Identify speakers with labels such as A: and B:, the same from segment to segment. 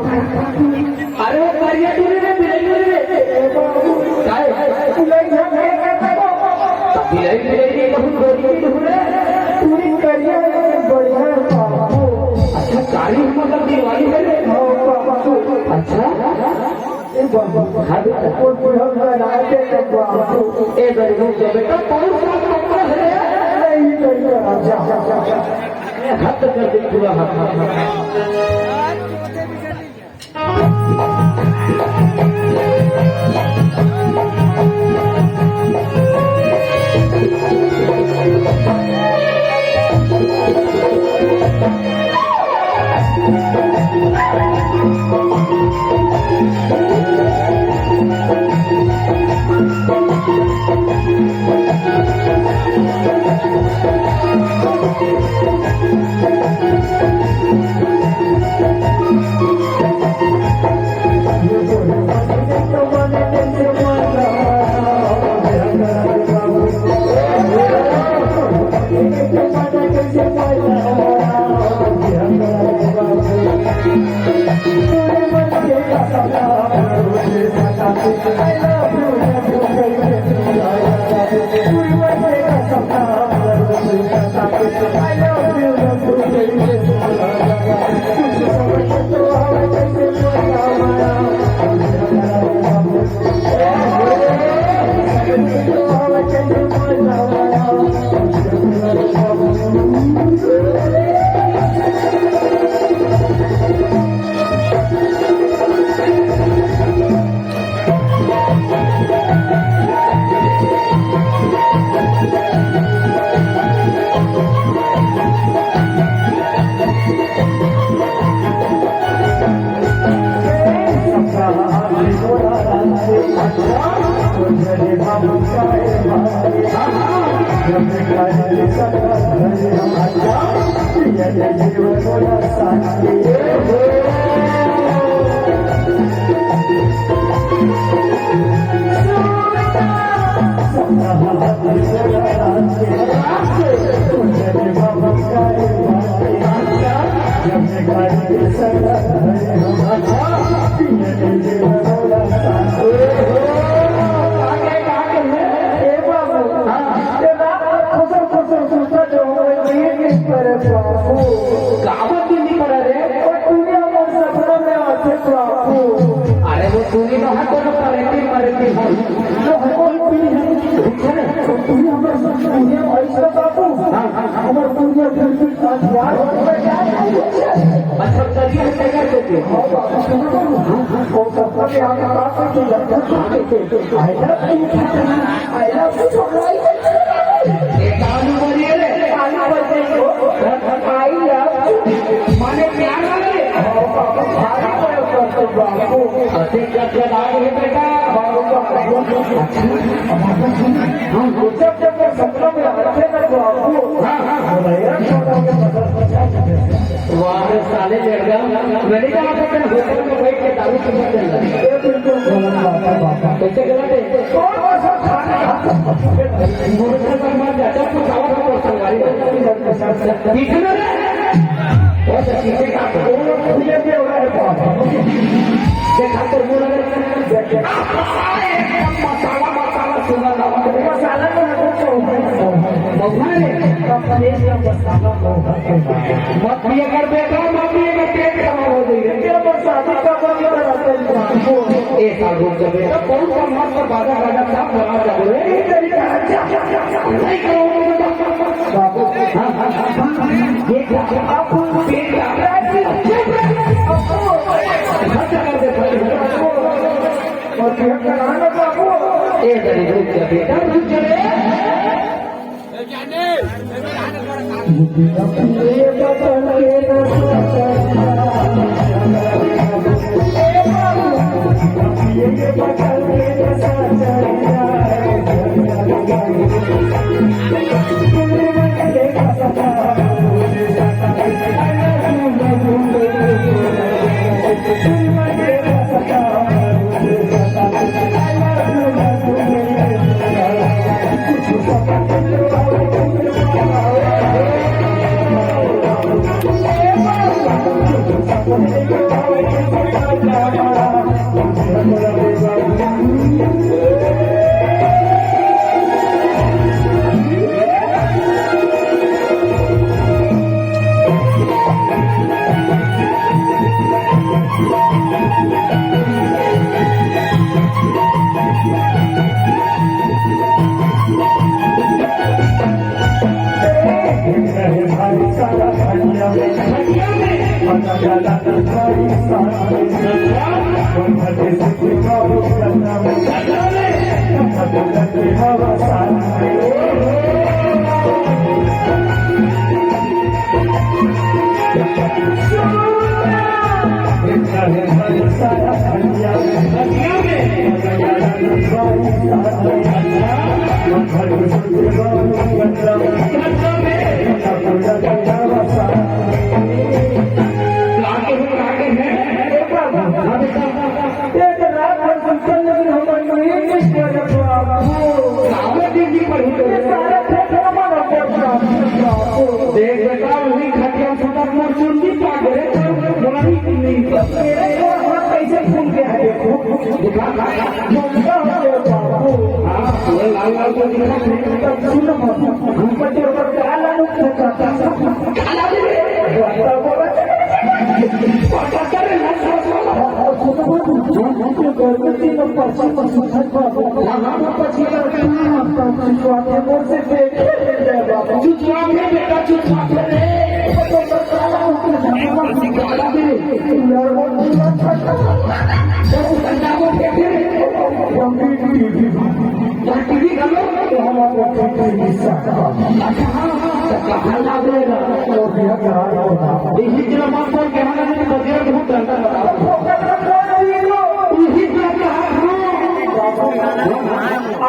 A: अरे वो करिया टूरी रे बिलाई पूरी करिया बढ़िया अच्छा काली मतलब दिवाली है अच्छा बेटा कौन सा है हद कर दी पूरा
B: साले मैंने कहा होटल में बैठ के दारू पीने चल रहा है।
A: कैसे गलत है मोटर पर मार जाता तो सावा का संगारी पीछे में बहुत अच्छी से काम खुले पे हो रहा है देखा तो बोला मसाला मसाला सुना मसाला मत पिए कर बेटा मत पिए कर पेट खराब हो जाएगा एक साल रुक जाए बेटा कौन सा मत पर बाजा गाजा साफ बना जाओगे नहीं करो आप पेट एक रुक जा बेटा रुक जा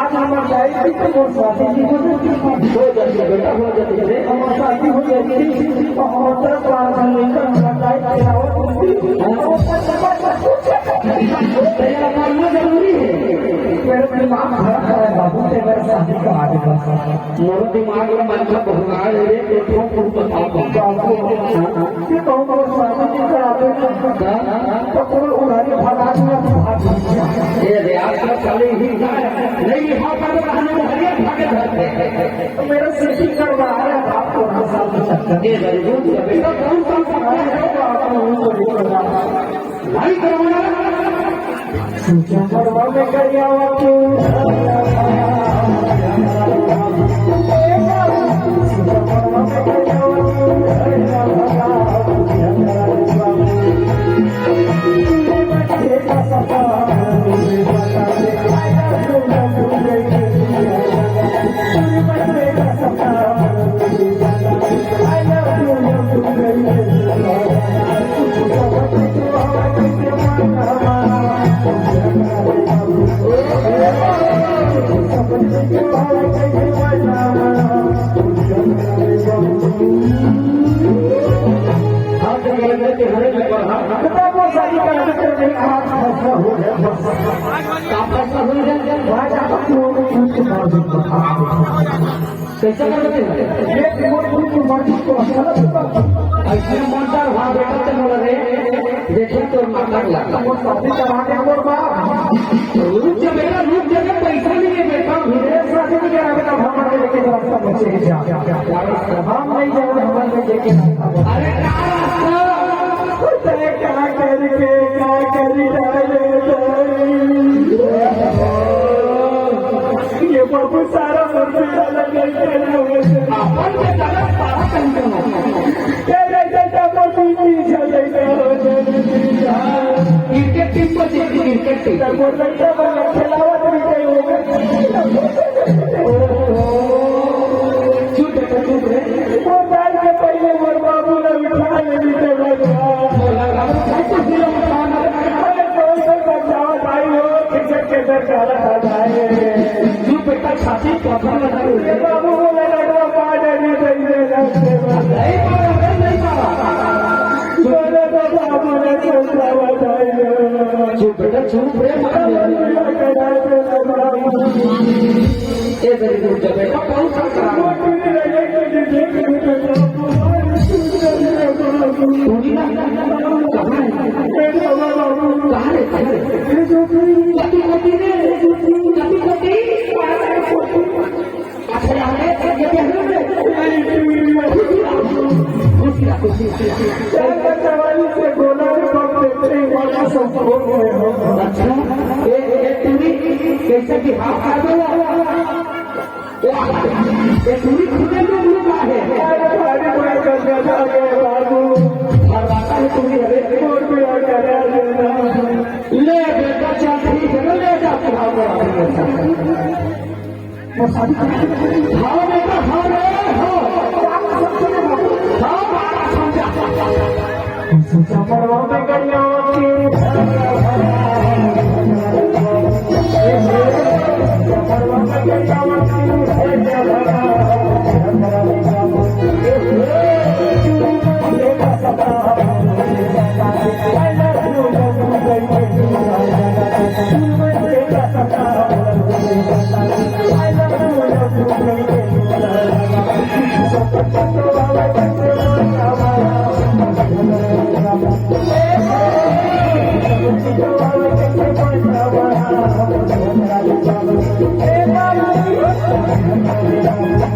A: आज हमारे जरूरी है बाबू से मेरे शादी का मोर दिमाग में मन का भगवान मेरा सिटी करवा आपको भाई करवाना में करिया हो गया काम फैसला हो गया भाई आप कैसे करते हैं ये रिमोट की मर्जी को ऐसे मनदार वहां बैठा चल रहे देखे तो माता लगा वो शादी कराने और बाप रुक जा मेरा रुक जा पैसा नहीं है बेटा विदेश से नहीं जा बेटा भ्रमण में लेके रास्ता बचे जा हम नहीं जाओगे भ्रमण में लेके अरे क्या करके क्या करी ये बहुत सारा अलग अपन के गलत सारा क्रिकेट टीम को क्रिकेट टीम चुप चुप रे के पहले मोर बाबू ने बिठा क्रिकेट के चुप बेटा छाती प्रथम बाबू बोले चुप बेटा चुप रे बेटा कौन कैसे कि हाथ खा दो पूरी खुदे में लोग आए ले बेटा चल ठीक है ले जा हाँ बेटा हाँ रे
B: Hey,